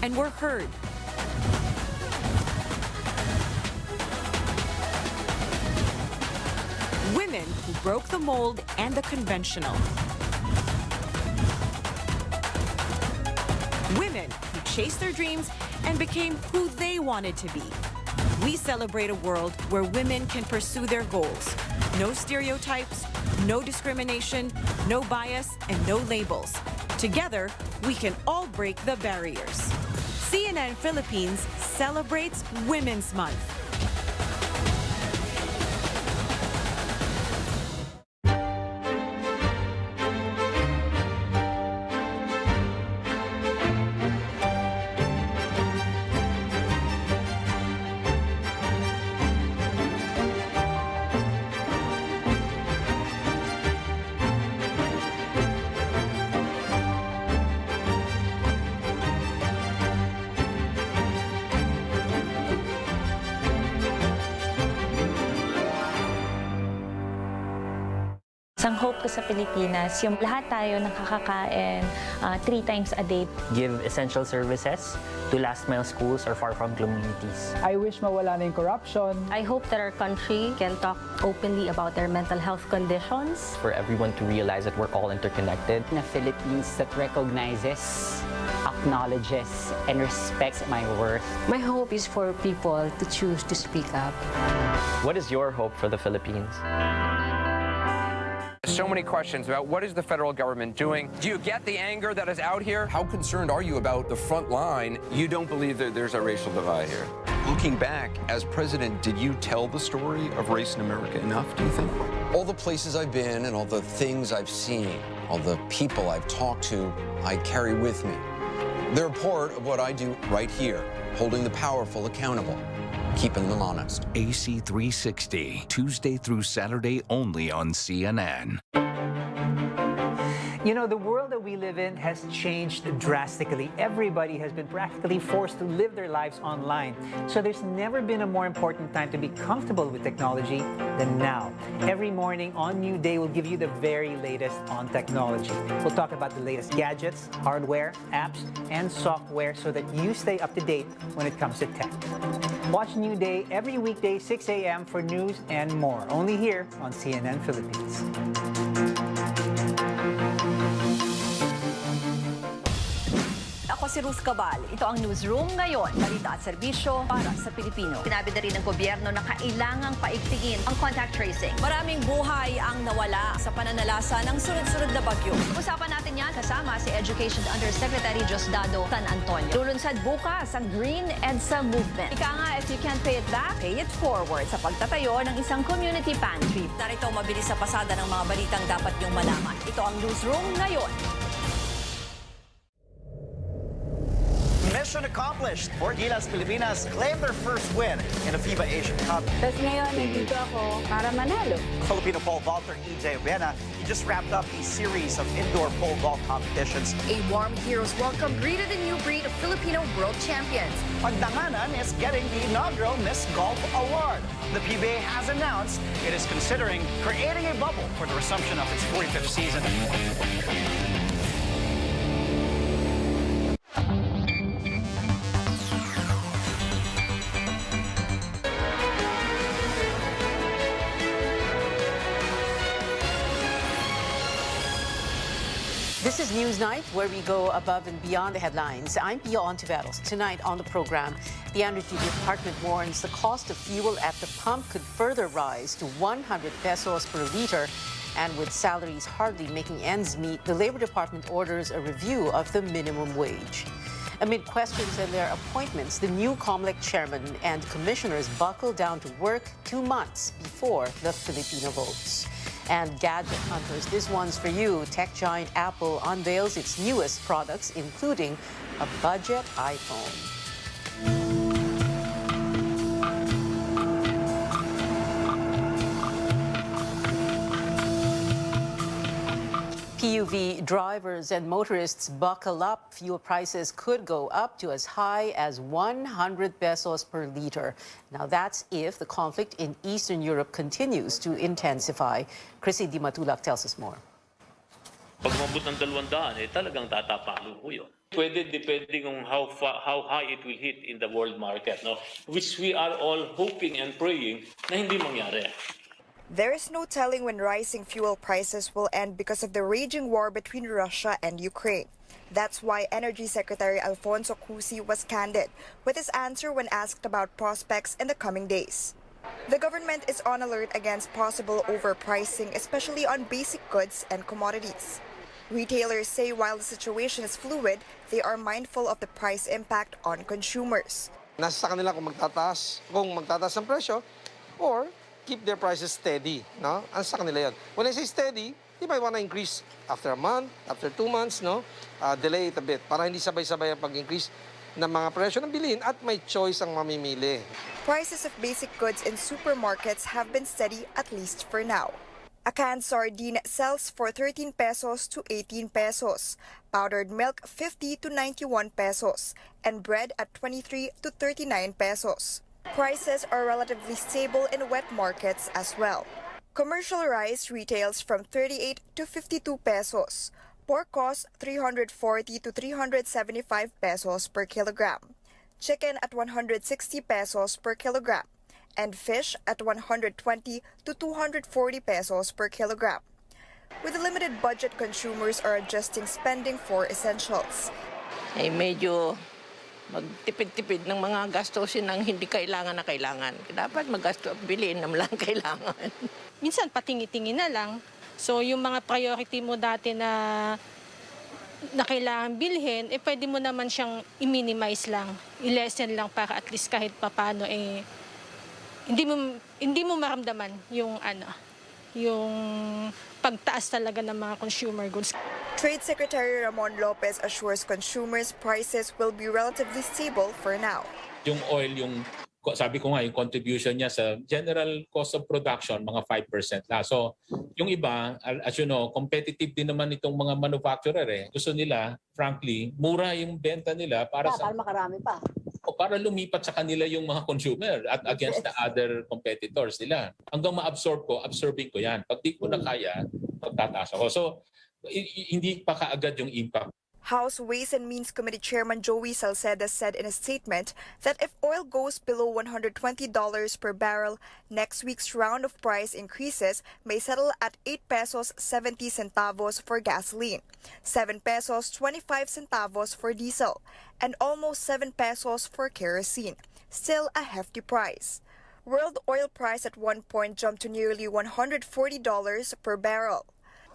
and were heard. Women who broke the mold and the conventional. Women who chased their dreams and became who they wanted to be. We celebrate a world where women can pursue their goals. No stereotypes, no discrimination, no bias, and no labels. Together, we can all break the barriers. CNN Philippines celebrates Women's Month. Ang hope ko sa Pilipinas, yung lahat tayo nakakakain 3 times a day. Give essential services to last-mile schools or far-from communities. I wish mawala na yung corruption. I hope that our country can talk openly about their mental health conditions. For everyone to realize that we're all interconnected. In a Philippines that recognizes, acknowledges, and respects my worth. My hope is for people to choose to speak up. What is your hope for the Philippines? So many questions about what is the federal government doing. Do you get the anger that is out here? How concerned are you about the front line? You don't believe that there's a racial divide here? Looking back, as president, did you tell the story of race in America enough, do you think? All the places I've been and all the things I've seen, all the people I've talked to, I carry with me. They're a part of what I do right here, holding the powerful accountable, keeping them honest. AC 360, Tuesday through Saturday only on CNN. You know, the world that we live in has changed drastically. Everybody has been practically forced to live their lives online. So there's never been a more important time to be comfortable with technology than now. Every morning on New Day, we'll give you the very latest on technology. We'll talk about the latest gadgets, hardware, apps, and software so that you stay up to date when it comes to tech. Watch New Day every weekday, 6 a.m. for news and more. Only here on CNN Philippines. Ako si Ruth Cabal. Ito ang Newsroom ngayon. Balita at serbisyo para sa Pilipino. Sinabi na rin ng gobyerno na kailangang paigtingin ang contact tracing. Maraming buhay ang nawala sa pananalasa ng sunod-sunod na bagyo. Usapan natin yan kasama si Education Undersecretary Diosdado San Antonio. Lulunsad bukas ang Green EDSA Movement. Ika nga, if you can't pay it back, pay it forward sa pagtatayo ng isang community pantry. Narito mabilis sa pasada ng mga balitang dapat niyong malaman. Ito ang Newsroom ngayon. Mission accomplished. Four Gilas Pilipinas claimed their first win in the FIBA Asian Cup. Tapos ngayon, nandito ako para manalo. Filipino pole vaulter Obiana, he just wrapped up a series of indoor pole vault competitions. A warm hero's welcome greeted the new breed of Filipino world champions. Pagdanganan is getting the inaugural Miss Golf Award. The PBA has announced it is considering creating a bubble for the resumption of its 45th season. This is Newsnight, where we go above and beyond the headlines. I'm Pia Ontiveros. Tonight on the program, the Energy Department warns the cost of fuel at the pump could further rise to 100 pesos per liter. And with salaries hardly making ends meet, the Labor Department orders a review of the minimum wage. Amid questions and their appointments, the new COMELEC chairman and commissioners buckle down to work 2 months before the Filipino votes. And gadget hunters, this one's for you. Tech giant Apple unveils its newest products, including a budget iPhone. PUV drivers and motorists buckle up. Fuel prices could go up to as high as 100 pesos per liter. Now that's if the conflict in Eastern Europe continues to intensify. Chrissy Matulac tells us more. Pag umabot ng 200, talagang tatapalo po yun. Pwede depending on how high it will hit in the world market, no? Which we are all hoping and praying na hindi mangyari. There is no telling when rising fuel prices will end because of the raging war between Russia and Ukraine. That's why Energy Secretary Alfonso Cusi was candid with his answer when asked about prospects in the coming days. The government is on alert against possible overpricing, especially on basic goods and commodities. Retailers say while the situation is fluid, they are mindful of the price impact on consumers. Nasa kanila kung magtataas ng presyo or keep their prices steady, no? Ang sa kanila 'yon. When I say steady, they might want to increase after a month, after 2 months, no? Delay it a bit para hindi sabay-sabay ang pag-increase ng mga presyo ng bilhin at may choice ang mamimili. Prices of basic goods in supermarkets have been steady at least for now. A canned sardine sells for 13 pesos to 18 pesos, powdered milk 50 to 91 pesos, and bread at 23 to 39 pesos. Prices are relatively stable in wet markets as well. Commercial rice retails from 38 to 52 pesos. Pork costs 340 to 375 pesos per kilogram. Chicken at 160 pesos per kilogram. And fish at 120 to 240 pesos per kilogram. With a limited budget, consumers are adjusting spending for essentials. Ay medyo magtipid-tipid ng mga gastusin ng hindi kailangan na kailangan. Dapat magasto at bilhin na lang kailangan. Minsan patingi-tingi na lang. So yung mga priority mo dati na kailangan bilhin, pwede mo naman siyang i-minimize lang, i-lessen lang para at least kahit papano hindi mo maramdaman yung pagtaas talaga ng mga consumer goods. Trade Secretary Ramon Lopez assures consumers prices will be relatively stable for now. Yung oil, sabi ko nga, yung contribution niya sa general cost of production, mga 5% na. So, yung iba, as you know, competitive din naman itong mga manufacturer eh. Gusto nila, frankly, mura yung benta nila para makarami pa. O para lumipat sa kanila yung mga consumer at against the other competitors nila. Hanggang absorbing ko yan. Pag di ko na kaya, magtataas ako. So, hindi pa kaagad yung impact. House Ways and Means Committee Chairman Joey Salceda said in a statement that if oil goes below $120 per barrel, next week's round of price increases may settle at 8 pesos 70 centavos for gasoline, 7 pesos 25 centavos for diesel, and almost 7 pesos for kerosene, still a hefty price. World oil price at one point jumped to nearly $140 per barrel.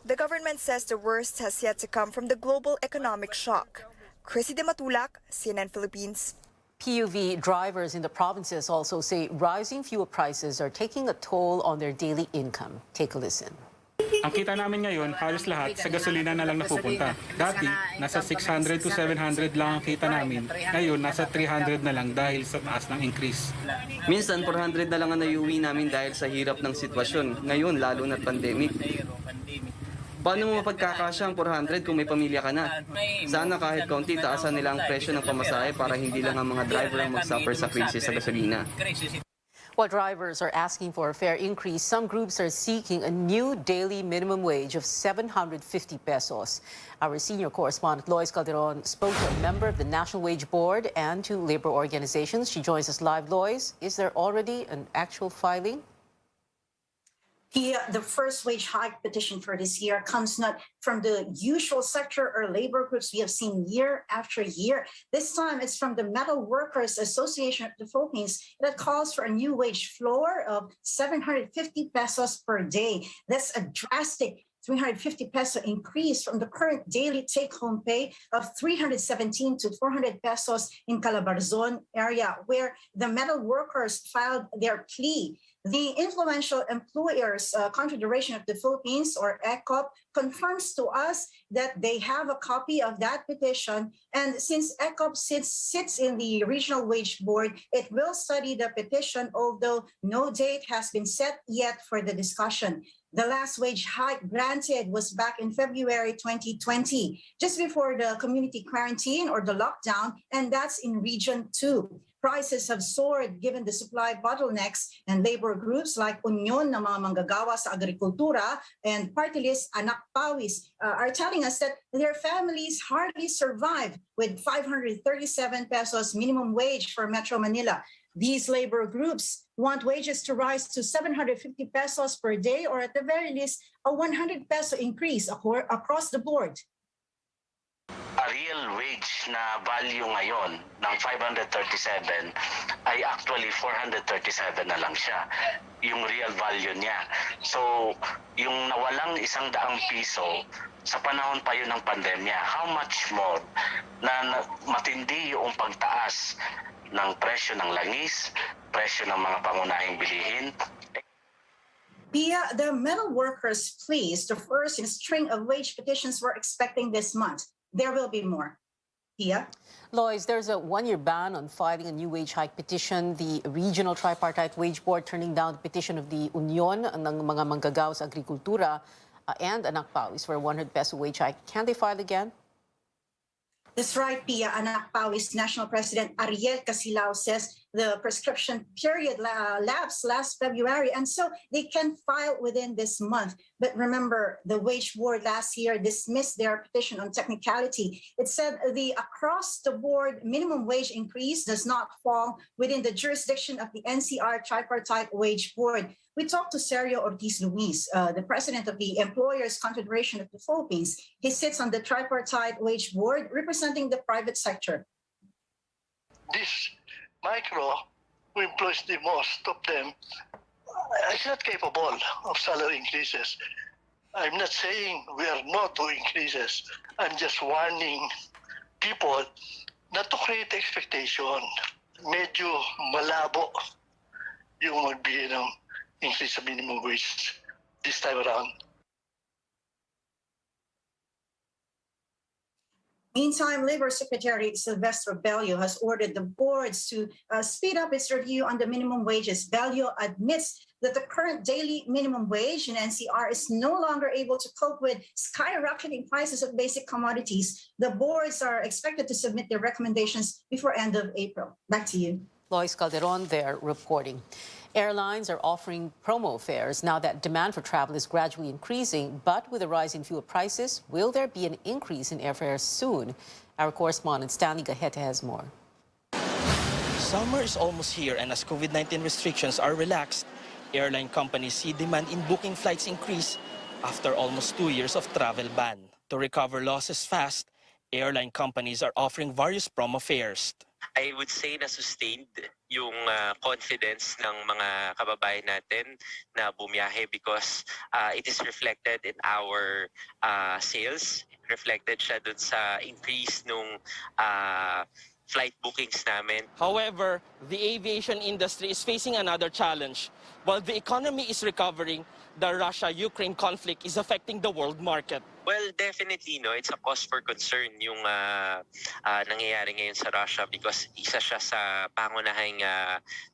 The government says the worst has yet to come from the global economic shock. Chrissy de Matulac, CNN Philippines. PUV drivers in the provinces also say rising fuel prices are taking a toll on their daily income. Take a listen. Ang kita namin ngayon, halos lahat sa gasolina na lang napupunta. Dati, nasa 600 to 700 lang ang kita namin. Ngayon, nasa 300 na lang dahil sa taas ng increase. Minsan, 400 na lang ang naiuwi namin dahil sa hirap ng sitwasyon. Ngayon, lalo na't pandemic. Paano mo mapagkakasya ang 400 kung may pamilya ka na? Sana kahit kaunti taasan nila ang presyo ng pamasahe para hindi lang ang mga driver ang mag-suffer sa krisis sa gasolina. While drivers are asking for a fare increase, some groups are seeking a new daily minimum wage of 750 pesos. Our senior correspondent Lois Calderon spoke to a member of the National Wage Board and to labor organizations. She joins us live. Lois, is there already an actual filing? The first wage hike petition for this year comes not from the usual sector or labor groups we have seen year after year. This time it's from the Metal Workers Association of the Philippines that calls for a new wage floor of 750 pesos per day. That's a drastic 350 peso increase from the current daily take-home pay of 317 to 400 pesos in Calabarzon area, where the metal workers filed their plea. The Influential Employers Confederation of the Philippines, or ECOP, confirms to us that they have a copy of that petition. And since ECOP sits in the Regional Wage Board, it will study the petition, although no date has been set yet for the discussion. The last wage hike granted was back in February 2020, just before the community quarantine or the lockdown, and that's in Region 2. Prices have soared given the supply bottlenecks, and labor groups like Union ng mga manggagawa sa agrikultura and party list Anak Pawis are telling us that their families hardly survive with 537 pesos minimum wage for Metro Manila. These labor groups want wages to rise to 750 pesos per day, or at the very least, a 100 peso increase across the board. A real wage na value ngayon ng 537 ay actually 437 na lang siya, yung real value niya. So, yung nawalang 100 piso sa panahon pa yun ng pandemya, how much more na matindi yung pagtaas ng presyo ng langis, presyo ng mga pangunahing bilihin. Pia, the metal workers pleased the first in a string of wage petitions we're expecting this month. There will be more. Pia? Lois, there's a one-year ban on filing a new wage hike petition. The Regional Tripartite Wage Board turning down the petition of the Union ng mga manggagawa sa agrikultura and Anak Pawis for a 100 peso wage hike. Can they file again? That's right, Pia. Anak Pawis National President Ariel Casilao says the prescription period lapsed last February, and so they can file within this month. But remember, the wage board last year dismissed their petition on technicality. It said the across-the-board minimum wage increase does not fall within the jurisdiction of the NCR Tripartite Wage Board. We talked to Sergio Ortiz Luis, the president of the Employers Confederation of the Philippines. He sits on the Tripartite Wage Board representing the private sector. This micro, who employs the most of them, is not capable of salary increases. I'm not saying we are not doing increases. I'm just warning people not to create expectation. Medyo malabo yung magbigay ng increase sa minimum wage this time around. Meantime, Labor Secretary Silvestre Bello has ordered the boards to speed up its review on the minimum wages. Bello admits that the current daily minimum wage in NCR is no longer able to cope with skyrocketing prices of basic commodities. The boards are expected to submit their recommendations before end of April. Back to you. Lois Calderon there reporting. Airlines are offering promo fares now that demand for travel is gradually increasing, but with a rise in fuel prices, will there be an increase in airfares soon? Our correspondent Stanley Gaheta has more. Summer is almost here, and as COVID-19 restrictions are relaxed, airline companies see demand in booking flights increase after almost 2 years of travel ban. To recover losses fast, airline companies are offering various promo fares. I would say na sustained yung confidence ng mga kababayan natin na bumiyahe because it is reflected in our sales. Reflected siya dun sa increase nung flight bookings namin. However, the aviation industry is facing another challenge. While the economy is recovering, the Russia-Ukraine conflict is affecting the world market. Well, definitely, no, it's a cause for concern yung nangyayari ngayon sa Russia because isa siya sa pangunahing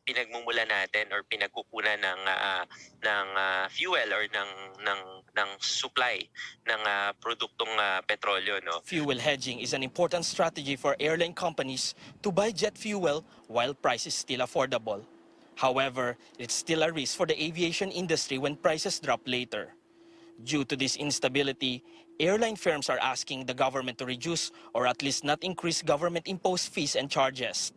pinagmumula natin or pinagkukunan ng fuel or ng supply ng produktong petrolyo, no. Fuel hedging is an important strategy for airline companies to buy jet fuel while price is still affordable. However, it's still a risk for the aviation industry when prices drop later. Due to this instability, airline firms are asking the government to reduce or at least not increase government-imposed fees and charges.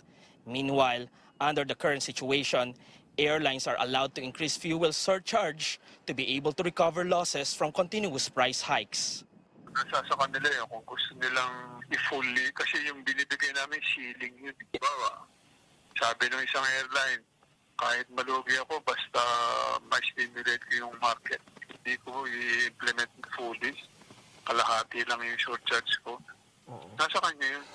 Meanwhile, under the current situation, airlines are allowed to increase fuel surcharge to be able to recover losses from continuous price hikes. Nasa sa kanila yun kung gusto nilang i-fully, kasi yung binibigay namin ceiling yun. Diba? Sabi ng isang airline, kahit malugi ako, basta ma-stimulate ko yung market. Hindi ko i-implement fully. Kalahati lang yung surcharge ko. Nasa kanya yun.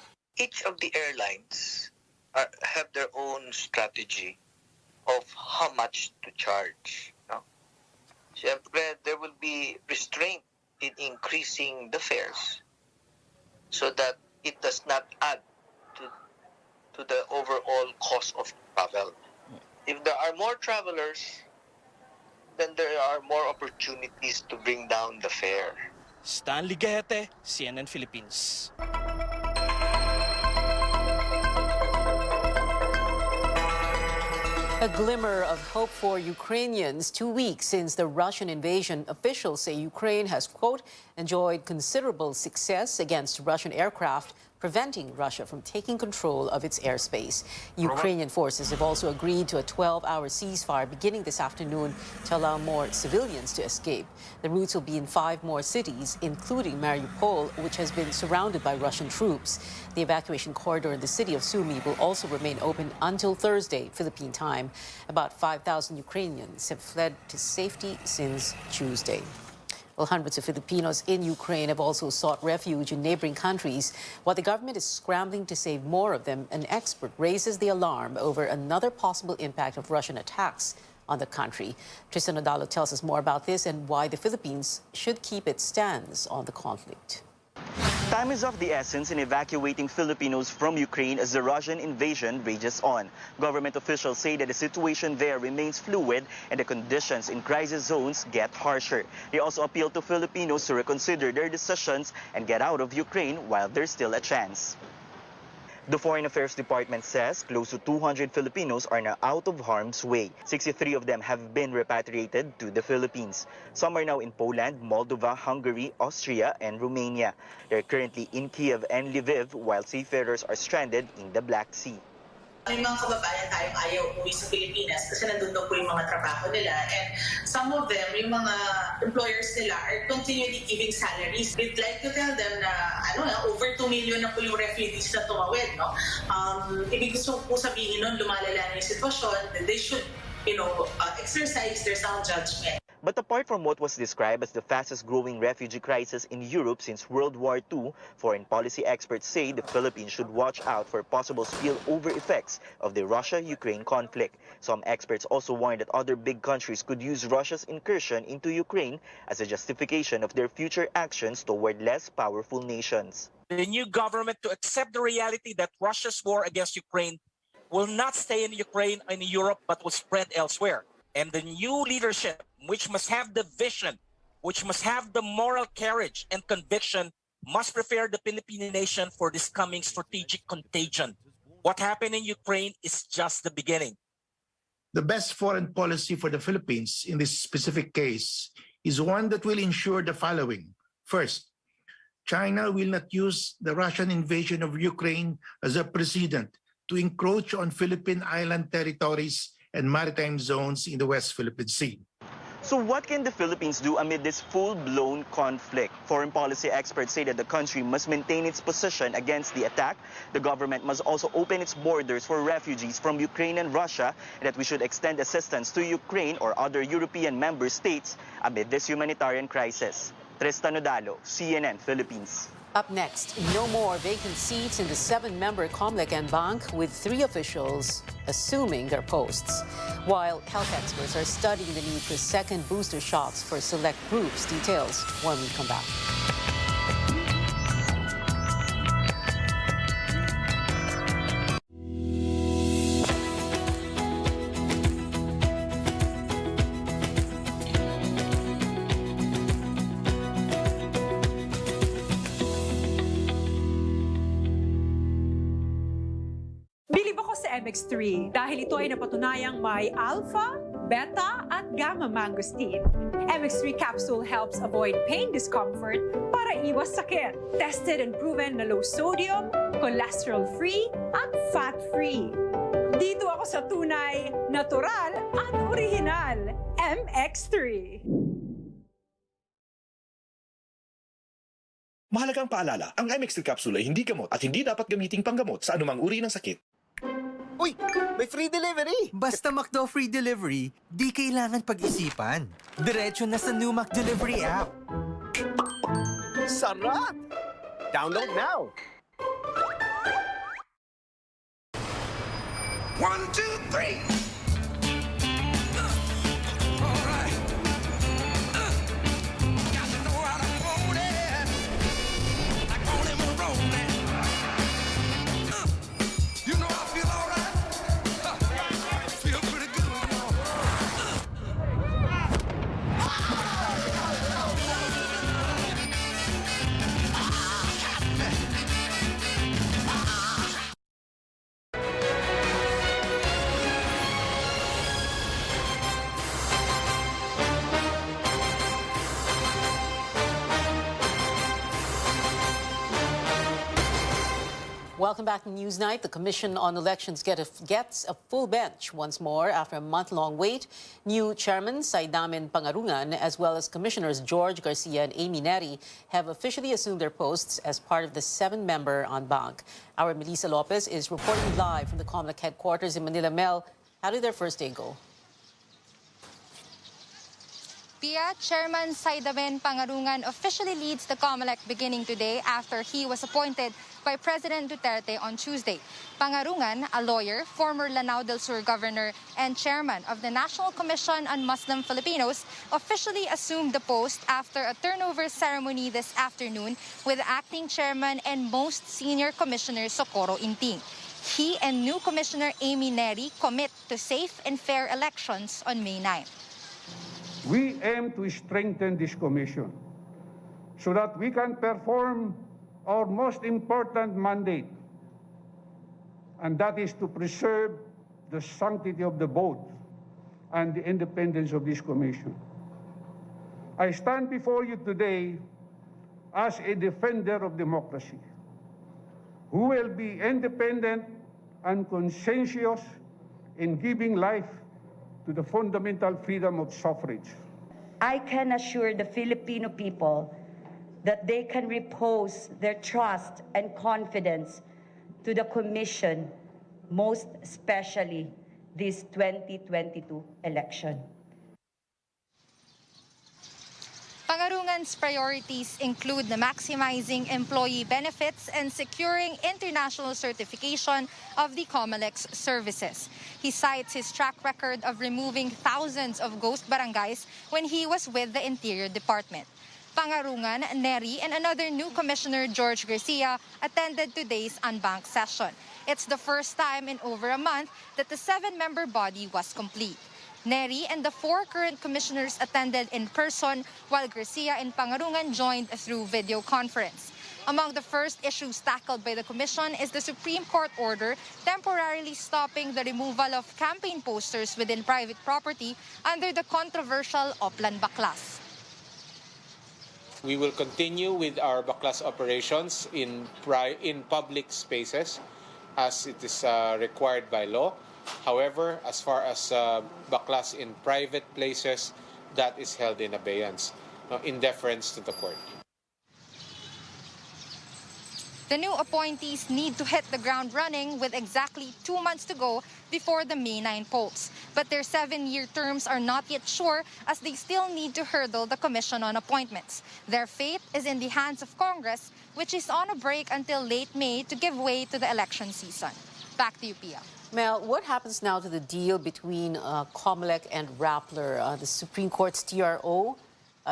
Each of the airlines have their own strategy of how much to charge. No? Siyempre, there will be restraint in increasing the fares so that it does not add to the overall cost of travel. If there are more travelers, then there are more opportunities to bring down the fare. Stanley Gahete, CNN Philippines. A glimmer of hope for Ukrainians 2 weeks since the Russian invasion. Officials say Ukraine has, quote, enjoyed considerable success against Russian aircraft, preventing Russia from taking control of its airspace. Ukrainian forces have also agreed to a 12-hour ceasefire beginning this afternoon to allow more civilians to escape. The routes will be in 5 more cities, including Mariupol, which has been surrounded by Russian troops. The evacuation corridor in the city of Sumy will also remain open until Thursday, Philippine time. About 5,000 Ukrainians have fled to safety since Tuesday. Well, hundreds of Filipinos in Ukraine have also sought refuge in neighboring countries. While the government is scrambling to save more of them, an expert raises the alarm over another possible impact of Russian attacks on the country. Tristan Odalo tells us more about this and why the Philippines should keep its stance on the conflict. Time is of the essence in evacuating Filipinos from Ukraine as the Russian invasion rages on. Government officials say that the situation there remains fluid and the conditions in crisis zones get harsher. They also appeal to Filipinos to reconsider their decisions and get out of Ukraine while there's still a chance. The Foreign Affairs Department says close to 200 Filipinos are now out of harm's way. 63 of them have been repatriated to the Philippines. Some are now in Poland, Moldova, Hungary, Austria, and Romania. They're currently in Kiev and Lviv while seafarers are stranded in the Black Sea. May mga kababayan tayong ayaw umuwi sa Pilipinas kasi nandun daw po yung mga trabaho nila. And some of them, yung mga employers nila are continually giving salaries. We'd like to tell them na over 2 million na po yung refugees na tumawid. No? Ibig gusto po sabihin nun, lumalala na yung sitwasyon, that they should exercise their sound judgment. But apart from what was described as the fastest-growing refugee crisis in Europe since World War II, foreign policy experts say the Philippines should watch out for possible spillover effects of the Russia-Ukraine conflict. Some experts also warn that other big countries could use Russia's incursion into Ukraine as a justification of their future actions toward less powerful nations. The new government to accept the reality that Russia's war against Ukraine will not stay in Ukraine and in Europe but will spread elsewhere. And the new leadership, which must have the vision, which must have the moral courage and conviction, must prepare the Filipino nation for this coming strategic contagion. What happened in Ukraine is just the beginning. The best foreign policy for the Philippines in this specific case is one that will ensure the following. First, China will not use the Russian invasion of Ukraine as a precedent to encroach on Philippine island territories and maritime zones in the West Philippine Sea. So what can the Philippines do amid this full-blown conflict? Foreign policy experts say that the country must maintain its position against the attack. The government must also open its borders for refugees from Ukraine and Russia, and that we should extend assistance to Ukraine or other European member states amid this humanitarian crisis. Tristan Odalo, CNN Philippines. Up next, no more vacant seats in the 7-member Comlec and Bank, with 3 officials assuming their posts. While health experts are studying the need for second booster shots for select groups. Details when we come back. MX3 dahil ito ay napatunayang may alpha, beta at gamma mangosteen. MX3 capsule helps avoid pain discomfort para iwas sakit. Tested and proven na low sodium, cholesterol-free at fat-free. Dito ako sa tunay, natural at original. MX3. Mahalagang paalala, ang MX3 capsule ay hindi gamot at hindi dapat gamiting panggamot sa anumang uri ng sakit. Uy! May free delivery! Basta McDo free delivery, di kailangan pag-isipan. Diretso na sa new McDelivery app. Sarap! Download now! 1, 2, 3! Welcome back to Newsnight. The Commission on Elections gets a full bench once more after a month-long wait. New chairman Saidamin Pangarungan, as well as commissioners George Garcia and Amy Neri, have officially assumed their posts as part of the 7-member en banc. Our Melissa Lopez is reporting live from the COMELEC headquarters in Manila. Mel, how did their first day go? Pia, Chairman Saidamin Pangarungan officially leads the COMELEC beginning today after he was appointed by President Duterte on Tuesday. Pangarungan, a lawyer, former Lanao del Sur governor, and chairman of the National Commission on Muslim Filipinos, officially assumed the post after a turnover ceremony this afternoon with acting chairman and most senior commissioner Socorro Inting. He and new commissioner Amy Neri commit to safe and fair elections on May 9. We aim to strengthen this commission so that we can perform our most important mandate, and that is to preserve the sanctity of the vote and the independence of this commission. I stand before you today as a defender of democracy, who will be independent and conscientious in giving life to the fundamental freedom of suffrage. I can assure the Filipino people that they can repose their trust and confidence to the Commission, most especially this 2022 election. Pangarungan's priorities include the maximizing employee benefits and securing international certification of the COMELEC's services. He cites his track record of removing thousands of ghost barangays when he was with the Interior Department. Pangarungan, Neri, and another new commissioner, George Garcia, attended today's en banc session. It's the first time in over a month that the 7-member body was complete. Neri and the 4 current commissioners attended in person, while Garcia and Pangarungan joined through video conference. Among the first issues tackled by the commission is the Supreme Court order temporarily stopping the removal of campaign posters within private property under the controversial Oplan Baklas. We will continue with our baklas operations in public spaces as it is required by law. However, as far as baklas in private places, that is held in abeyance, in deference to the court. The new appointees need to hit the ground running with exactly 2 months to go before the May 9 polls. But their 7-year terms are not yet sure as they still need to hurdle the Commission on Appointments. Their fate is in the hands of Congress, which is on a break until late May to give way to the election season. Back to you, Pia. Mel, what happens now to the deal between COMELEC and Rappler? The Supreme Court's TRO,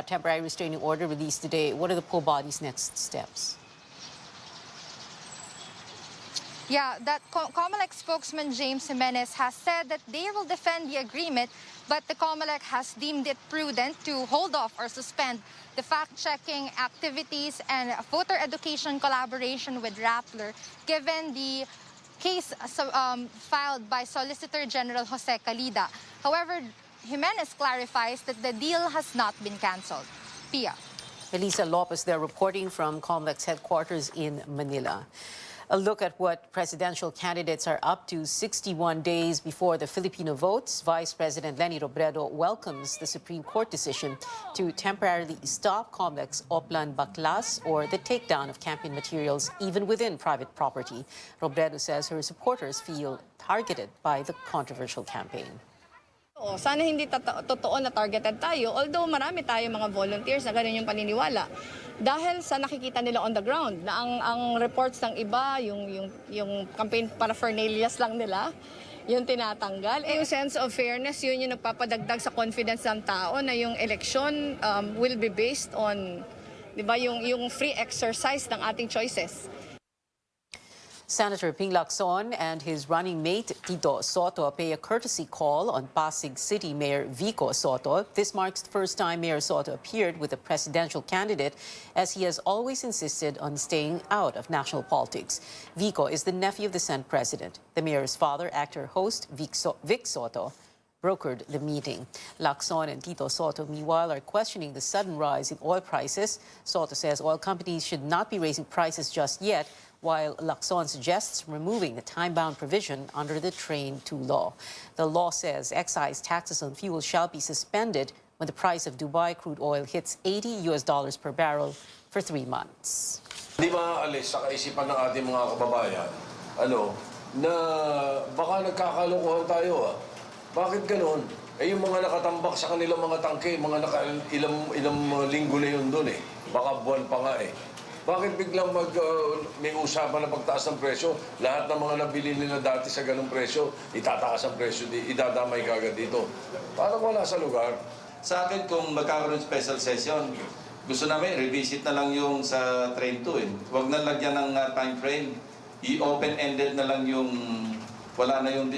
temporary restraining order, released today. What are the PO body's next steps? Yeah, that COMELEC spokesman James Jimenez has said that they will defend the agreement, but the COMELEC has deemed it prudent to hold off or suspend the fact-checking activities and voter education collaboration with Rappler, given the case filed by Solicitor General Jose Calida. However, Jimenez clarifies that the deal has not been cancelled. Pia. Melissa Lopez there reporting from COMELEC's headquarters in Manila. A look at what presidential candidates are up to 61 days before the Filipino votes. Vice President Leni Robredo welcomes the Supreme Court decision to temporarily stop COMELEC's Oplan Baklas, or the takedown of campaign materials even within private property. Robredo says her supporters feel targeted by the controversial campaign. Sana hindi totoo na targeted tayo, although marami tayong mga volunteers na ganun yung paniniwala. Dahil sa nakikita nila on the ground, na ang reports ng iba, yung campaign paraphernalias lang nila, yung tinatanggal. Yung sense of fairness, yun yung nagpapadagdag sa confidence ng tao na yung election will be based on, di ba, yung free exercise ng ating choices. Senator Ping Lacson and his running mate Tito Soto pay a courtesy call on Pasig City Mayor Vico Soto. This marks the first time Mayor Soto appeared with a presidential candidate, as he has always insisted on staying out of national politics. Vico is the nephew of the Senate President. The mayor's father, actor-host Vic Soto, brokered the meeting. Lacson and Tito Soto, meanwhile, are questioning the sudden rise in oil prices. Soto says oil companies should not be raising prices just yet, while Lacson suggests removing the time-bound provision under the Train 2 law. The law says excise taxes on fuel shall be suspended when the price of Dubai crude oil hits $80 per barrel for 3 months. Hindi maaalis sa kaisipan ng ating mga kababayan, na baka nagkakalokohan tayo. Bakit ganoon? Yung mga nakatambak sa kanilang mga tangke, ilang linggo na yun doon eh. Baka buwan pa nga eh. Bakit biglang may usapan na pagtaas ng presyo? Lahat ng mga nabili nila dati sa ganung presyo, itataas ang presyo, idadamay kagad dito. Parang wala sa lugar. Sa akin, kung magkakaroon special session, gusto namin revisit na lang yung sa Train 2 eh. Huwag na lagyan ng time frame. I-open-ended na lang yung wala na yung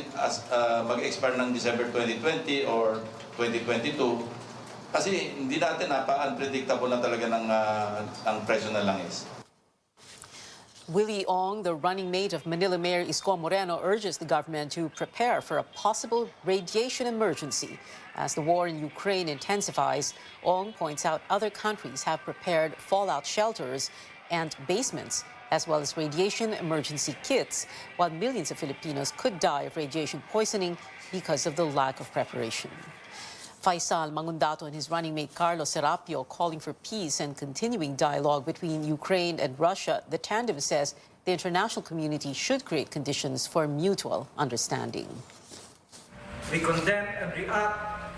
mag-expire ng December 2020 or 2022. Kasi hindi natin unpredictable na talaga ang presyo na langis. Willie Ong, the running mate of Manila Mayor Isko Moreno, urges the government to prepare for a possible radiation emergency. As the war in Ukraine intensifies, Ong points out other countries have prepared fallout shelters and basements, as well as radiation emergency kits, while millions of Filipinos could die of radiation poisoning because of the lack of preparation. Faisal Mangundato and his running mate Carlos Serapio calling for peace and continuing dialogue between Ukraine and Russia. The tandem says the international community should create conditions for mutual understanding. We condemn every act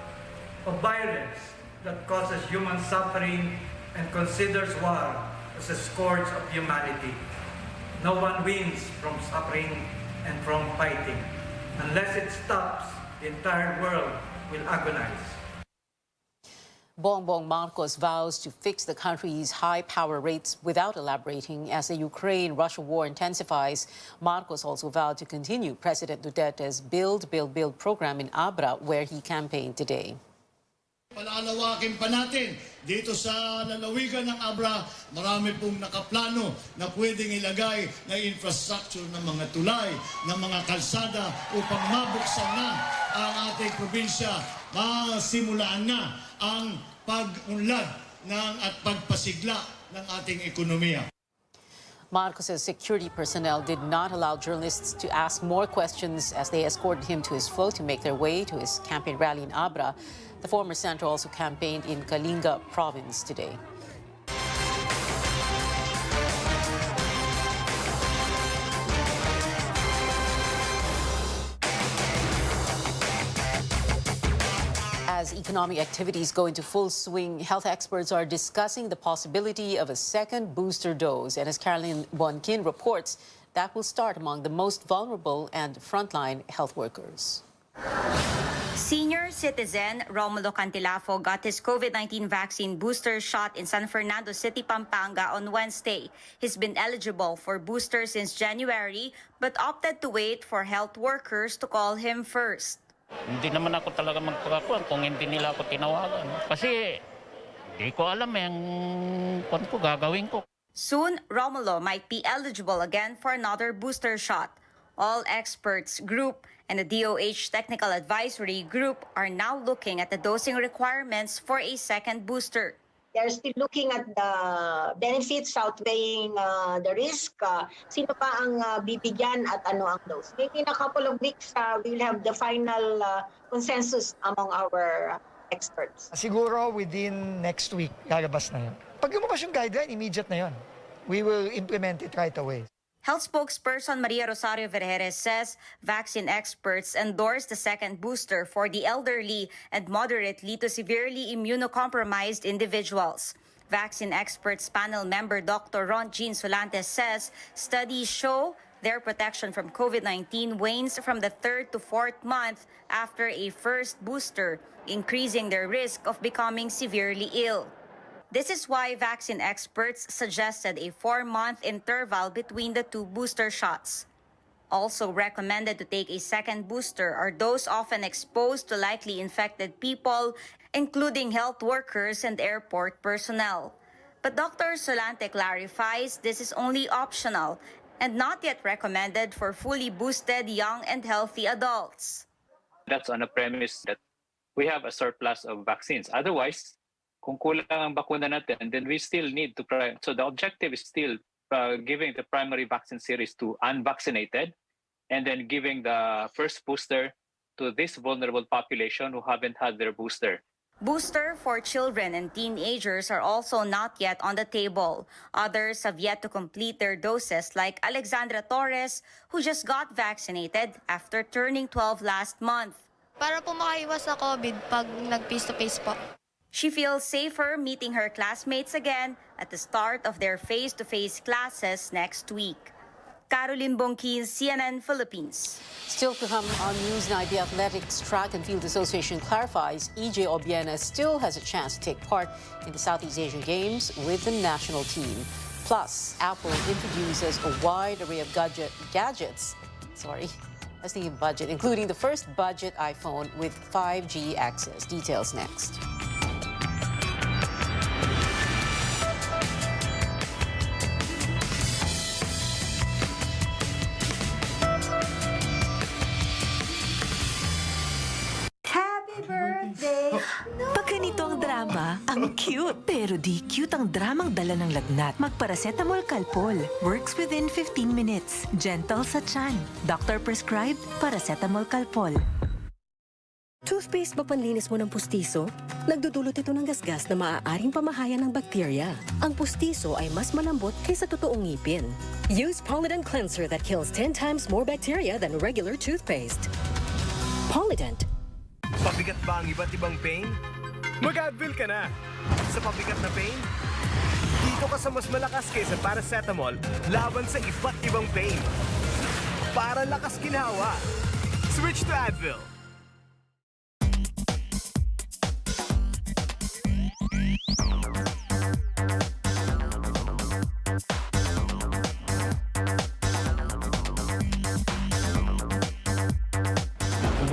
of violence that causes human suffering and considers war as a scourge of humanity. No one wins from suffering and from fighting. Unless it stops, the entire world will agonize. Bongbong Marcos vows to fix the country's high power rates without elaborating as the Ukraine-Russia war intensifies. Marcos also vowed to continue President Duterte's Build, Build, Build program in Abra, where he campaigned today. Palalawakin pa natin dito sa lalawigan ng Abra, marami pong nakaplano na pwedeng ilagay na infrastructure ng mga tulay, ng mga kalsada upang mabuksan na ang ating probinsya, masimulaan na ang pag-unlad at pagpasigla ng ating ekonomiya. Marcos's security personnel did not allow journalists to ask more questions as they escorted him to his float to make their way to his campaign rally in Abra. The former senator also campaigned in Kalinga province today. As economic activities go into full swing, health experts are discussing the possibility of a second booster dose. And as Caroline Bonkin reports, that will start among the most vulnerable and frontline health workers. Senior citizen Romulo Cantilafo got his COVID-19 vaccine booster shot in San Fernando City, Pampanga on Wednesday. He's been eligible for booster since January but opted to wait for health workers to call him first. Hindi naman ako talaga magpakakuan kung hindi nila ako tinawagan. Kasi hindi ko alam yung kung ko gagawin ko. Soon, Romulo might be eligible again for another booster shot. All experts group and the DOH Technical Advisory Group are now looking at the dosing requirements for a second booster. They're still looking at the benefits outweighing the risk. Sino pa ang bibigyan at ano ang dose? Maybe in a couple of weeks, we'll have the final consensus among our experts. Siguro within next week, lalabas na yun. Pag lumabas yung guideline, immediate na yun. We will implement it right away. Health spokesperson Maria Rosario Vergeres says vaccine experts endorse the second booster for the elderly and moderately to severely immunocompromised individuals. Vaccine experts panel member Dr. Ron Jean Solantes says studies show their protection from COVID-19 wanes from the 3rd to 4th month after a first booster, increasing their risk of becoming severely ill. This is why vaccine experts suggested a 4-month interval between the two booster shots. Also recommended to take a second booster are those often exposed to likely infected people, including health workers and airport personnel. But Dr. Solante clarifies this is only optional and not yet recommended for fully boosted young and healthy adults. That's on a premise that we have a surplus of vaccines. Otherwise, kung kulang ang bakuna natin, then we still need to try. So the objective is still giving the primary vaccine series to unvaccinated, and then giving the first booster to this vulnerable population who haven't had their booster. Booster for children and teenagers are also not yet on the table. Others have yet to complete their doses, like Alexandra Torres, who just got vaccinated after turning 12 last month. Para po makaiwas sa COVID pag nag-face-to-face po. She feels safer meeting her classmates again at the start of their face-to-face classes next week. Caroline Bongquin, CNN Philippines. Still to come on Newsnight, the Athletics Track and Field Association clarifies EJ Obiana still has a chance to take part in the Southeast Asian Games with the national team. Plus, Apple introduces a wide array of gadgets. I was thinking budget, including the first budget iPhone with 5G access. Details next. Pag ganito ang drama, ang cute. Pero di cute ang dramang dala ng lagnat. Magparacetamol Calpol. Works within 15 minutes. Gentle sa tiyan. Doctor prescribed Paracetamol Calpol. Toothpaste ba panlinis mo ng pustiso? Nagdudulot ito ng gasgas na maaaring pamahayan ng bakterya. Ang pustiso ay mas malambot kaysa totoong ngipin. Use Polident Cleanser that kills 10 times more bacteria than regular toothpaste. Polident. Pabigat ba ang iba't ibang pain? Mag-Advil ka na! Sa pabigat na pain, dito ka sa mas malakas kaysa paracetamol laban sa iba't ibang pain. Para lakas ginhawa. Switch to Advil!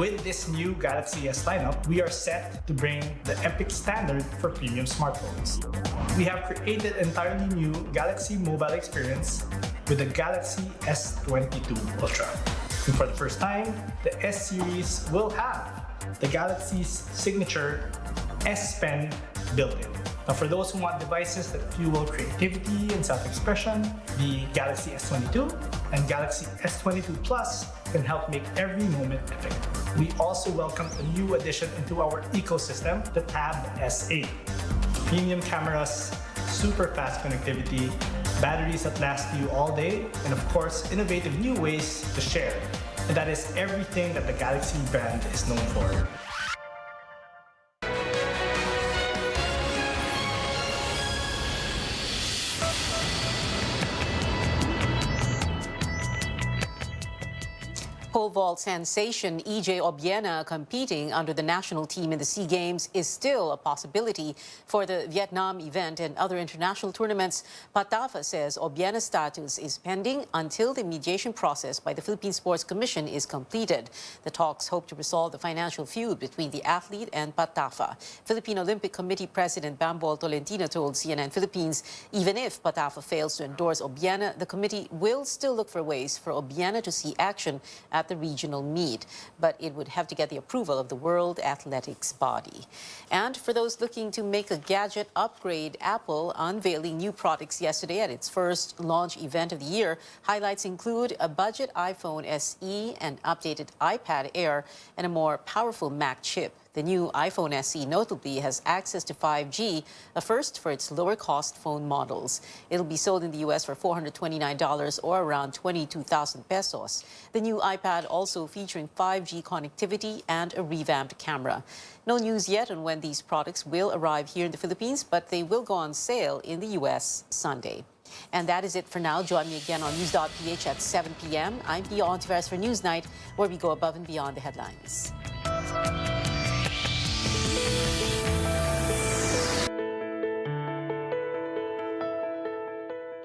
With this new Galaxy S lineup, we are set to bring the epic standard for premium smartphones. We have created an entirely new Galaxy mobile experience with the Galaxy S22 Ultra. And for the first time, the S series will have the Galaxy's signature S Pen built-in. Now, for those who want devices that fuel creativity and self-expression, the Galaxy S22 and Galaxy S22 Plus can help make every moment epic. We also welcome a new addition into our ecosystem, the Tab S8. Premium cameras, super fast connectivity, batteries that last you all day, and of course, innovative new ways to share. And that is everything that the Galaxy brand is known for. Pole vault sensation EJ Obiana competing under the national team in the SEA Games is still a possibility for the Vietnam event and other international tournaments. Patafa says Obiana's status is pending until the mediation process by the Philippine Sports Commission is completed. The talks hope to resolve the financial feud between the athlete and Patafa. Philippine Olympic Committee President Bambol Tolentino told CNN Philippines even if Patafa fails to endorse Obiana, the committee will still look for ways for Obiana to see action at the regional meet, but it would have to get the approval of the World Athletics body. And for those looking to make a gadget upgrade, Apple unveiling new products yesterday at its first launch event of the year. Highlights include a budget iPhone SE, an updated iPad Air, and a more powerful Mac chip. The new iPhone SE notably has access to 5G, a first for its lower-cost phone models. It'll be sold in the U.S. for $429 or around 22,000 pesos. The new iPad also featuring 5G connectivity and a revamped camera. No news yet on when these products will arrive here in the Philippines, but they will go on sale in the U.S. Sunday. And that is it for now. Join me again on News.ph at 7 p.m. I'm Pia Ontiveros for Newsnight, where we go above and beyond the headlines.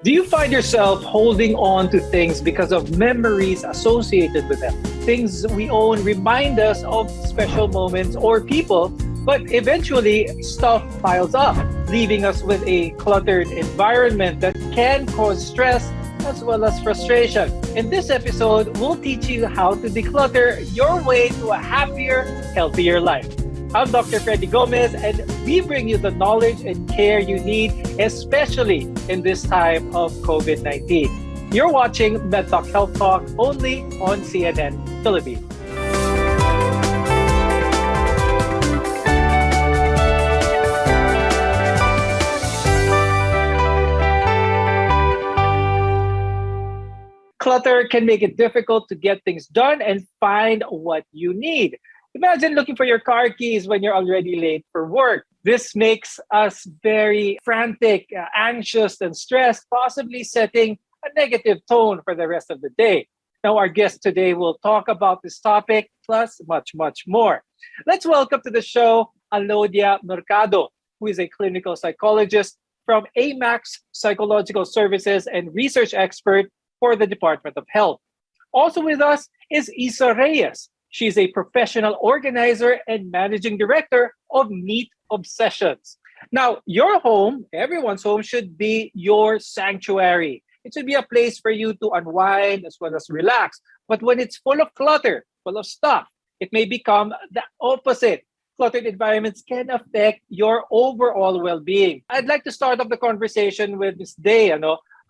Do you find yourself holding on to things because of memories associated with them? Things we own remind us of special moments or people, but eventually stuff piles up, leaving us with a cluttered environment that can cause stress as well as frustration. In this episode, we'll teach you how to declutter your way to a happier, healthier life. I'm Dr. Freddy Gomez, and we bring you the knowledge and care you need, especially in this time of COVID-19. You're watching MedTalk Health Talk only on CNN Philippines. Clutter can make it difficult to get things done and find what you need. Imagine looking for your car keys when you're already late for work. This makes us very frantic, anxious, and stressed, possibly setting a negative tone for the rest of the day. Now, our guest today will talk about this topic, plus much, much more. Let's welcome to the show Alodia Mercado, who is a clinical psychologist from AMAX Psychological Services and research expert for the Department of Health. Also with us is Isa Reyes. She's a professional organizer and managing director of Neat Obsessions. Now, your home, everyone's home, should be your sanctuary. It should be a place for you to unwind as well as relax. But when it's full of clutter, full of stuff, it may become the opposite. Cluttered environments can affect your overall well-being. I'd like to start off the conversation with Ms. Day.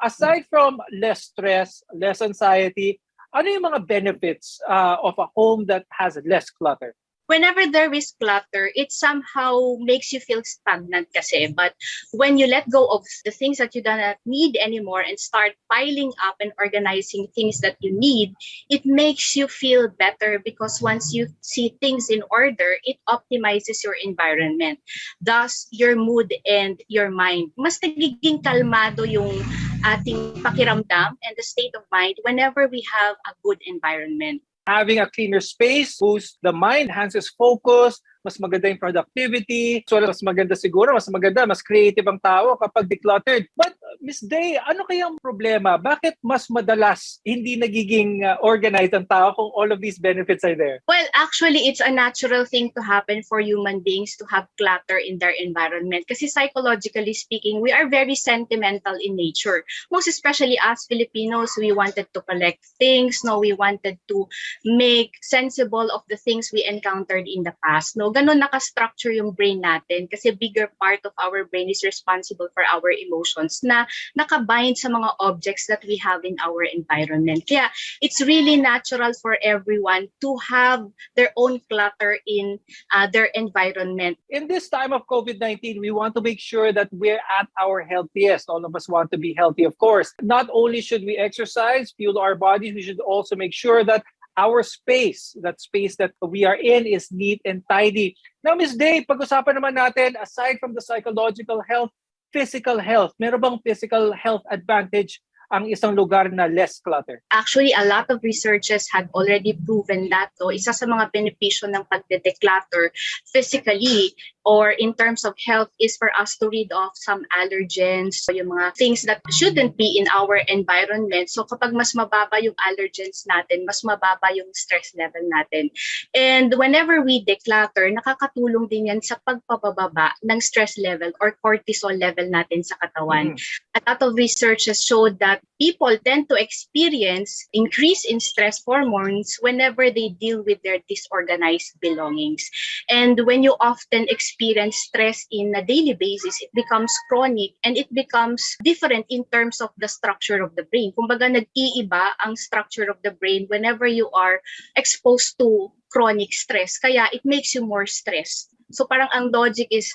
Aside from less stress, less anxiety, ano yung mga benefits of a home that has less clutter? Whenever there is clutter, it somehow makes you feel stagnant kasi. But when you let go of the things that you do not need anymore and start piling up and organizing things that you need, it makes you feel better because once you see things in order, it optimizes your environment. Thus, your mood and your mind. Mas nagiging kalmado yung ating pakiramdam and the state of mind whenever we have a good environment. Having a cleaner space boosts the mind, enhances focus, mas maganda yung productivity. So mas maganda siguro, mas creative ang tao kapag decluttered. But Ms. Day, ano kayang problema? Bakit mas madalas hindi nagiging organized ang tao kung all of these benefits are there? Well, actually, it's a natural thing to happen for human beings to have clutter in their environment. Kasi psychologically speaking, we are very sentimental in nature. Most especially as Filipinos, we wanted to collect things. We wanted to make sensible of the things we encountered in the past. Ganon naka-structure yung brain natin kasi bigger part of our brain is responsible for our emotions na nakabind sa mga objects that we have in our environment. Kaya it's really natural for everyone to have their own clutter in their environment. In this time of COVID-19, we want to make sure that we're at our healthiest. All of us want to be healthy, of course. Not only should we exercise, fuel our bodies, we should also make sure that our space, that space that we are in, is neat and tidy. Now, Ms. Day, pag-usapan naman natin, aside from the psychological health, physical health, meron bang physical health advantage ang isang lugar na less clutter? Actually, a lot of researchers had already proven that. So, isa sa mga benepisyo ng pagde-declutter physically or in terms of health is for us to rid off some allergens, so yung mga things that shouldn't be in our environment. So, kapag mas mababa yung allergens natin, mas mababa yung stress level natin. And whenever we declutter, nakakatulong din yan sa pagpapababa ng stress level or cortisol level natin sa katawan. A lot of researchers showed that people tend to experience increase in stress hormones whenever they deal with their disorganized belongings. And when you often experience stress in a daily basis, it becomes chronic and it becomes different in terms of the structure of the brain. Kumbaga, nag-iiba ang structure of the brain whenever you are exposed to chronic stress. Kaya it makes you more stressed. So parang ang logic is,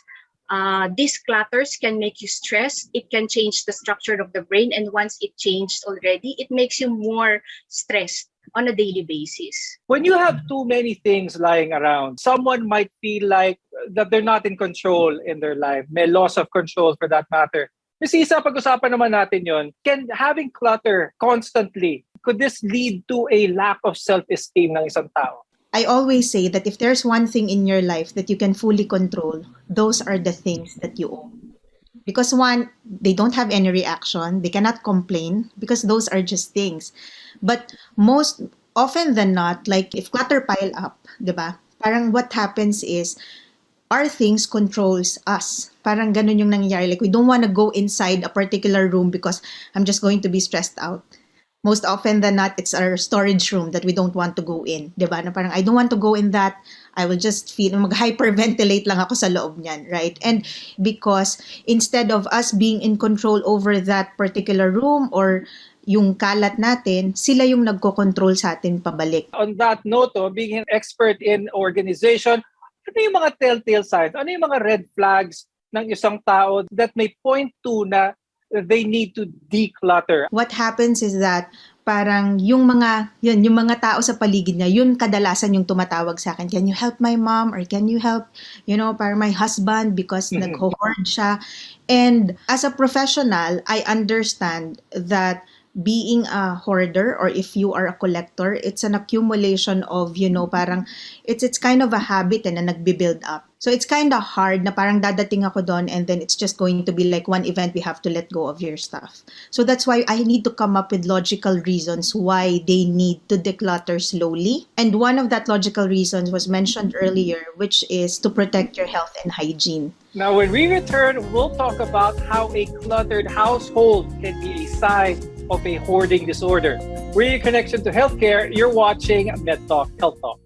these clutters can make you stressed. It can change the structure of the brain. And once it changed already, it makes you more stressed on a daily basis. When you have too many things lying around, someone might feel like that they're not in control in their life. May loss of control for that matter. Ms. Isa, pag-usapan naman natin yon. Can having clutter constantly, could this lead to a lack of self-esteem ng isang tao? I always say that if there's one thing in your life that you can fully control, those are the things that you own. Because one, they don't have any reaction, they cannot complain because those are just things. But most often than not, like if clutter pile up, diba? Parang what happens is our things controls us. Parang ganun yung nangyayari. Like we don't want to go inside a particular room because I'm just going to be stressed out. Most often than not, it's our storage room that we don't want to go in. Diba? Na parang, I don't want to go in that. I will just feel, mag-hyperventilate lang ako sa loob niyan, right? And because instead of us being in control over that particular room or yung kalat natin, sila yung nagko-control sa atin pabalik. On that note, being an expert in organization, ano yung mga telltale signs? Ano yung mga red flags ng isang tao that may point to na they need to declutter? What happens is that parang yung mga tao sa paligid niya, yun kadalasan yung tumatawag sa akin, can you help my mom or can you help, para my husband because nag-hoard siya. And as a professional, I understand that being a hoarder or if you are a collector, it's an accumulation of, parang it's kind of a habit na nagbi-build up. So it's kind of hard na parang dadating ako doon and then it's just going to be like one event we have to let go of your stuff. So that's why I need to come up with logical reasons why they need to declutter slowly. And one of that logical reasons was mentioned earlier, which is to protect your health and hygiene. Now, when we return, we'll talk about how a cluttered household can be a sign of a hoarding disorder. We're your connection to healthcare. You're watching MedTalk Health Talk.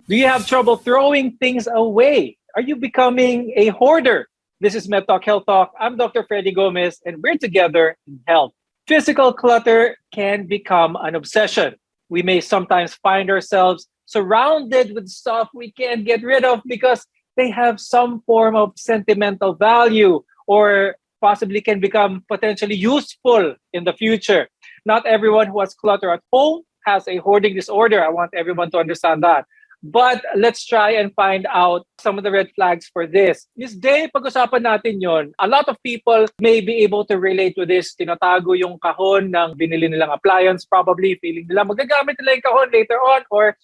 Do you have trouble throwing things away? Are you becoming a hoarder? This is MedTalk Health Talk. I'm Dr. Freddy Gomez, and we're together in health. Physical clutter can become an obsession. We may sometimes find ourselves surrounded with stuff we can't get rid of because they have some form of sentimental value or possibly can become potentially useful in the future. Not everyone who has clutter at home has a hoarding disorder. I want everyone to understand that. But let's try and find out some of the red flags for this. Miss Day, pag-usapan natin yon. A lot of people may be able to relate to this. Tinatago yung kahon ng binili nilang appliance, probably feeling nila magagamit nila yung kahon later on or,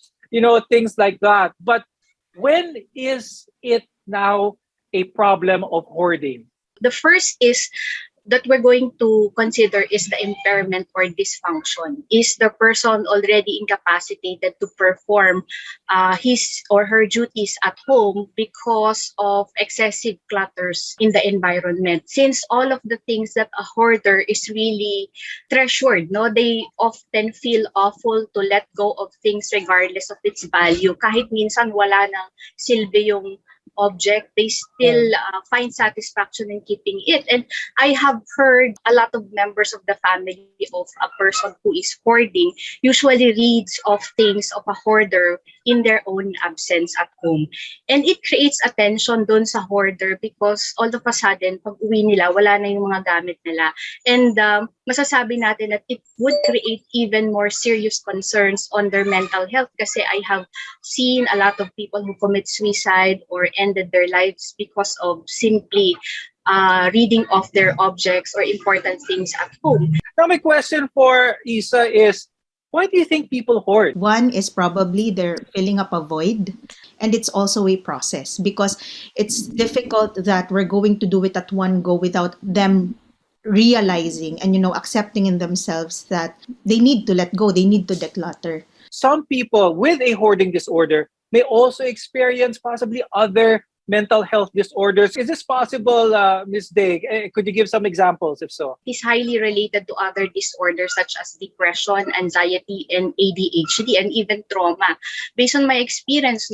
things like that. But when is it now a problem of hoarding? The first is that we're going to consider is the impairment or dysfunction. Is the person already incapacitated to perform his or her duties at home because of excessive clutters in the environment? Since all of the things that a hoarder is really treasured, no, they often feel awful to let go of things regardless of its value. Kahit minsan wala nang silbi yung object, they still find satisfaction in keeping it. And I have heard a lot of members of the family of a person who is hoarding usually reads of things of a hoarder in their own absence at home. And it creates a tension dun sa hoarder because all of a sudden, pag uwi nila, wala na yung mga gamit nila. And masasabi natin that it would create even more serious concerns on their mental health kasi I have seen a lot of people who commit suicide or ended their lives because of simply reading off their objects or important things at home. Now, my question for Isa is, why do you think people hoard? One is probably they're filling up a void, and it's also a process because it's difficult that we're going to do it at one go without them realizing and accepting in themselves that they need to let go, they need to declutter. Some people with a hoarding disorder may also experience possibly other mental health disorders. Is this possible, Ms. Day? Could you give some examples, if so? Is highly related to other disorders such as depression, anxiety, and ADHD, and even trauma. Based on my experience,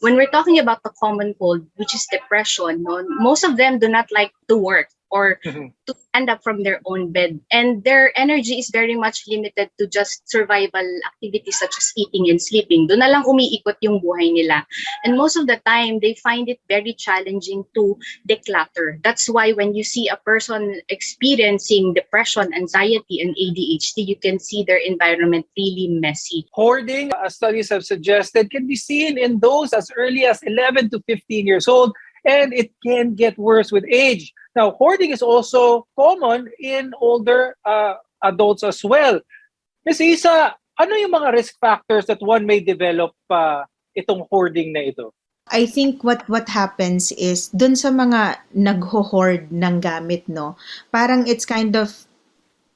when we're talking about the common cold, which is depression, most of them do not like to work or to stand up from their own bed. And their energy is very much limited to just survival activities such as eating and sleeping. Doon na lang umiikot yung buhay nila. And most of the time, they find it very challenging to declutter. That's why when you see a person experiencing depression, anxiety, and ADHD, you can see their environment really messy. Hoarding, as studies have suggested, can be seen in those as early as 11 to 15 years old, and it can get worse with age. Now, hoarding is also common in older adults as well. Ms. Isa, ano yung mga risk factors that one may develop itong hoarding na ito? I think what happens is dun sa mga nagho-hoard ng gamit, parang it's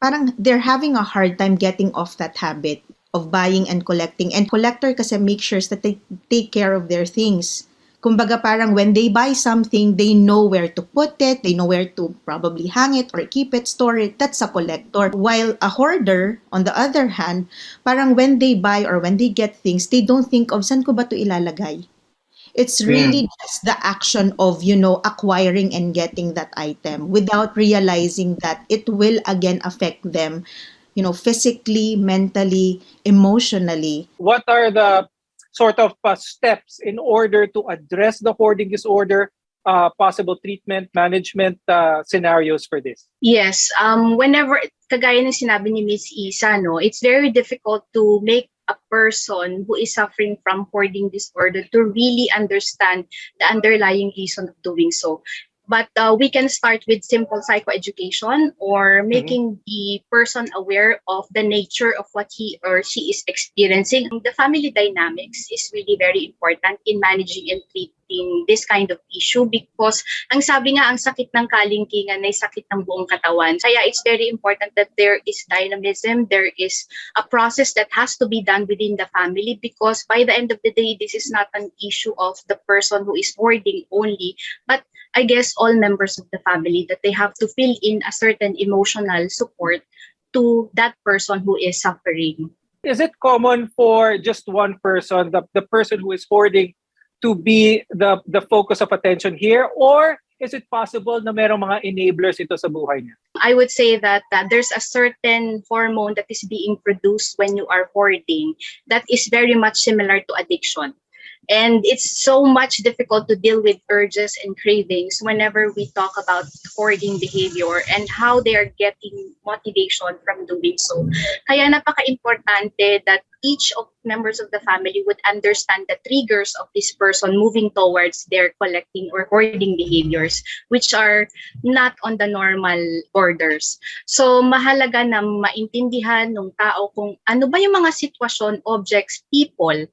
parang they're having a hard time getting off that habit of buying and collecting. And collector kasi make sure that they take care of their things. Kumbaga parang when they buy something, they know where to put it, they know where to probably hang it or keep it, store it. That's a collector. While a hoarder, on the other hand, parang when they buy or when they get things, they don't think of saan ko ba to ilalagay. It's really just the action of, acquiring and getting that item without realizing that it will again affect them, physically, mentally, emotionally. What are the sort of steps in order to address the hoarding disorder, possible treatment, management scenarios for this? Yes, whenever, kagaya ng sinabi ni Ms. Isa, it's very difficult to make a person who is suffering from hoarding disorder to really understand the underlying reason of doing so. But we can start with simple psychoeducation or making the person aware of the nature of what he or she is experiencing. The family dynamics is really very important in managing and treating this kind of issue because ang sabi nga, ang sakit ng kalingkingan ay sakit ng buong katawan. Kaya it's very important that there is dynamism, there is a process that has to be done within the family because by the end of the day, this is not an issue of the person who is hoarding only, but I guess all members of the family that they have to fill in a certain emotional support to that person who is suffering. Is it common for just one person, the person who is hoarding, to be the focus of attention here? Or is it possible na merong mga enablers ito sa buhay niya? I would say that there's a certain hormone that is being produced when you are hoarding that is very much similar to addiction. And it's so much difficult to deal with urges and cravings whenever we talk about hoarding behavior and how they are getting motivation from doing so. Kaya napaka-importante that each of members of the family would understand the triggers of this person moving towards their collecting or hoarding behaviors, which are not on the normal orders. So mahalaga na maintindihan ng tao kung ano ba yung mga sitwasyon, objects, people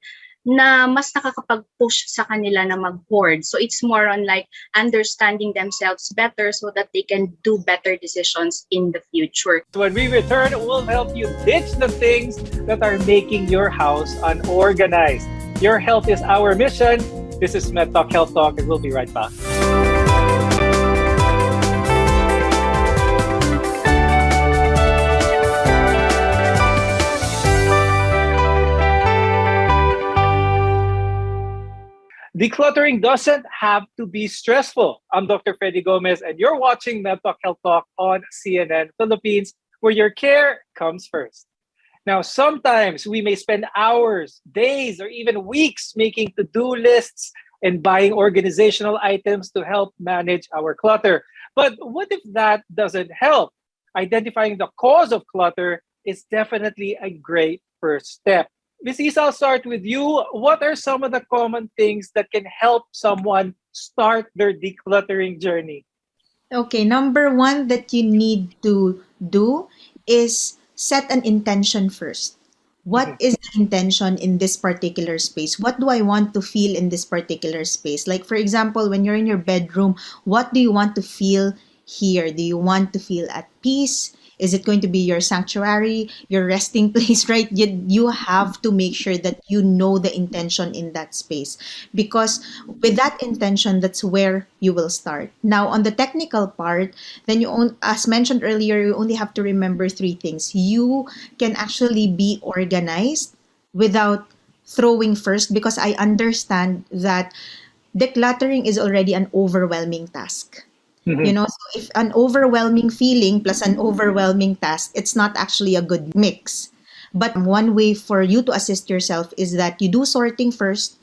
na mas nakakapag-push sa kanila na mag-hoard. So it's more on like understanding themselves better so that they can do better decisions in the future. When we return, we'll help you ditch the things that are making your house unorganized. Your health is our mission. This is MedTalk Health Talk, and we'll be right back. Decluttering doesn't have to be stressful. I'm Dr. Freddy Gomez, and you're watching MedTalk Health Talk on CNN Philippines, where your care comes first. Now, sometimes we may spend hours, days, or even weeks making to-do lists and buying organizational items to help manage our clutter. But what if that doesn't help? Identifying the cause of clutter is definitely a great first step. Ms. Isa, I'll start with you. What are some of the common things that can help someone start their decluttering journey? Okay, number one that you need to do is set an intention first. What is the intention in this particular space? What do I want to feel in this particular space? Like, for example, when you're in your bedroom, what do you want to feel here? Do you want to feel at peace? Is it going to be your sanctuary, your resting place, right? You have to make sure that you know the intention in that space, because with that intention, that's where you will start. Now, on the technical part, then as mentioned earlier, you only have to remember three things. You can actually be organized without throwing first, because I understand that decluttering is already an overwhelming task. You know, so if an overwhelming feeling plus an overwhelming task, it's not actually a good mix. But one way for you to assist yourself is that you do sorting first,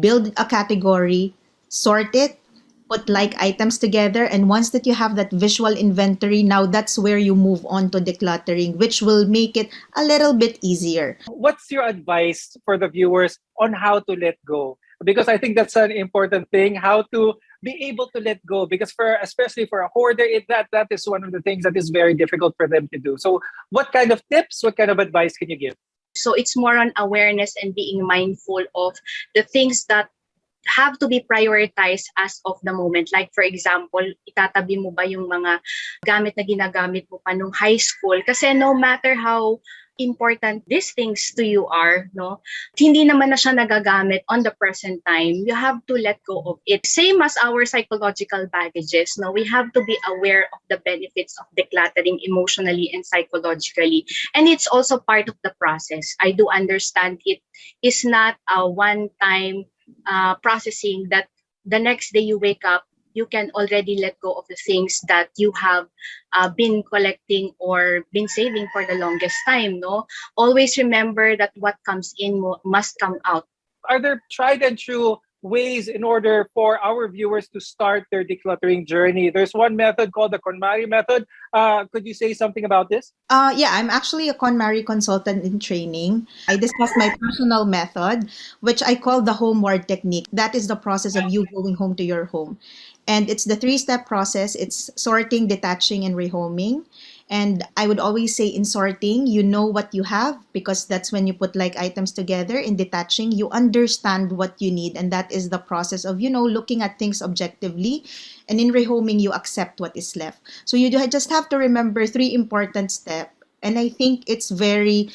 build a category, sort it, put like items together, and once that you have that visual inventory, now that's where you move on to decluttering, which will make it a little bit easier. What's your advice for the viewers on how to let go? Because I think that's an important thing, how to be able to let go, because especially for a hoarder, that is one of the things that is very difficult for them to do. So what kind of tips, what kind of advice can you give? So it's more on awareness and being mindful of the things that have to be prioritized as of the moment. Like, for example, itatabi mo ba yung mga gamit na ginagamit mo pa nung high school? Kasi no matter how important these things to you are, no, hindi naman na siya nagagamit on the present time. You have to let go of it. Same as our psychological baggages, no, we have to be aware of the benefits of decluttering emotionally and psychologically. And it's also part of the process. I do understand it is not a one-time processing that the next day you wake up, you can already let go of the things that you have been collecting or been saving for the longest time. No, always remember that what comes in must come out. Are there tried and true ways in order for our viewers to start their decluttering journey? There's one method called the KonMari method. Could you say something about this? Yeah, I'm actually a KonMari consultant in training. I discussed my personal method, which I call the homeward technique. That is the process of you going home to your home. And it's the 3-step process. It's sorting, detaching, and rehoming. And I would always say in sorting, you know what you have, because that's when you put like items together. In detaching, you understand what you need. And that is the process of, looking at things objectively. And in rehoming, you accept what is left. So you just have to remember 3 important steps. And I think it's very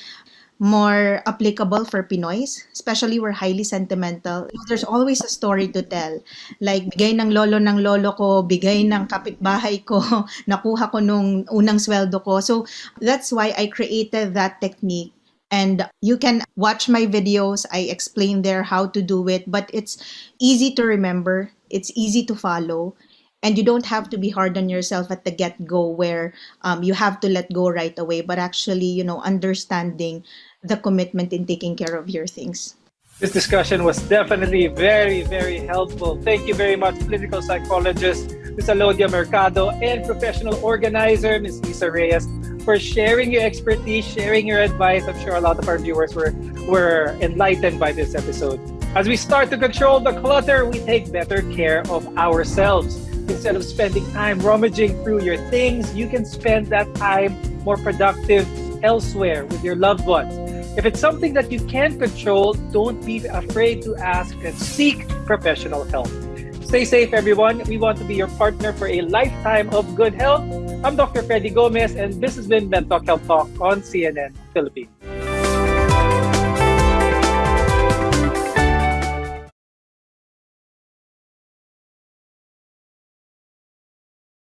more applicable for Pinoys, especially we're highly sentimental. There's always a story to tell. Like, bigay ng lolo ko, bigay ng kapitbahay ko, nakuha ko nung unang sweldo ko. So that's why I created that technique. And you can watch my videos. I explain there how to do it, but it's easy to remember. It's easy to follow. And you don't have to be hard on yourself at the get-go where you have to let go right away, but actually, understanding the commitment in taking care of your things. This discussion was definitely very, very helpful. Thank you very much, clinical psychologist Ms. Alodia Mercado and professional organizer Ms. Isa Reyes, for sharing your expertise, sharing your advice. I'm sure a lot of our viewers were enlightened by this episode. As we start to control the clutter, we take better care of ourselves. Instead of spending time rummaging through your things, you can spend that time more productive elsewhere with your loved ones. If it's something that you can't control, don't be afraid to ask and seek professional help. Stay safe, everyone. We want to be your partner for a lifetime of good health. I'm Dr. Freddy Gomez, and this has been MedTalk Health Talk on CNN Philippines.